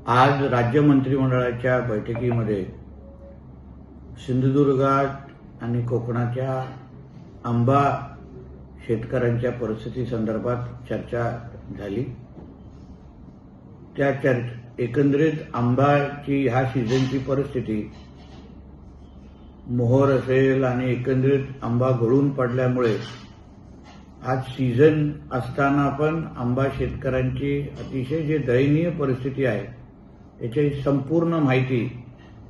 आज राज्य मंत्रिमंडळाच्या बैठकीमध्ये सिंधुदुर्गात आणि कोकणाच्या आंबा शेतकऱ्यांच्या परिस्थितीसंदर्भात चर्चा झाली। त्या एकंदरीत आंब्याची ह्या सीझनची परिस्थिती मोहर असेल आणि एकंदरीत आंबा गळून पडल्यामुळे आज सीझन असताना पण आंबा शेतकऱ्यांची अतिशय जे दयनीय परिस्थिती आहे याची संपूर्ण माहिती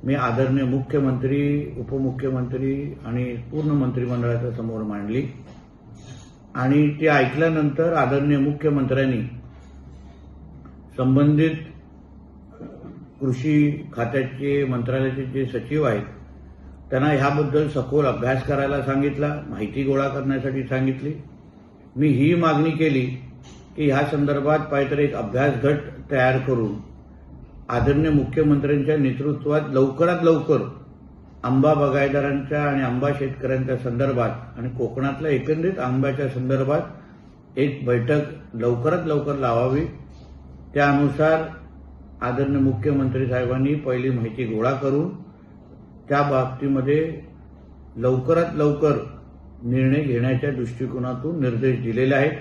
मी आदरणीय मुख्यमंत्री, उपमुख्यमंत्री आणि पूर्ण मंत्रिमंडळाच्या समोर मांडली आणि ते ऐकल्यानंतर आदरणीय मुख्यमंत्र्यांनी संबंधित कृषी खात्याचे मंत्रालयाचे जे सचिव आहेत त्यांना ह्याबद्दल सखोल अभ्यास करायला सांगितला, माहिती गोळा करण्यासाठी सांगितली। मी ही मागणी केली की ह्या संदर्भात काहीतरी एक अभ्यास गट तयार करून आदरणीय मुख्यमंत्र्यांच्या नेतृत्वात लवकरात लवकर आंबा बागायतदारांच्या आणि आंबा शेतकऱ्यांच्या संदर्भात आणि कोकणातल्या एकंदरीत आंब्याच्या संदर्भात एक बैठक लवकरात लवकर लावावी। त्यानुसार आदरणीय मुख्यमंत्री साहेबांनी पहिली माहिती गोळा करून त्या बाबतीमध्ये लवकरात लवकर निर्णय घेण्याच्या दृष्टिकोनातून निर्देश दिलेले आहेत।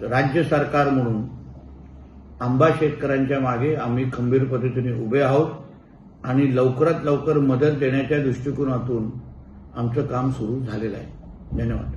राज्य सरकार म्हणून आंबा शेतकऱ्यांच्या मागे आम्ही खंबीर पद्धतीने उभे आहोत आणि लवकरात लवकर मदत देण्याच्या दृष्टिकोनातून आमचं काम सुरू झालेलं आहे। धन्यवाद।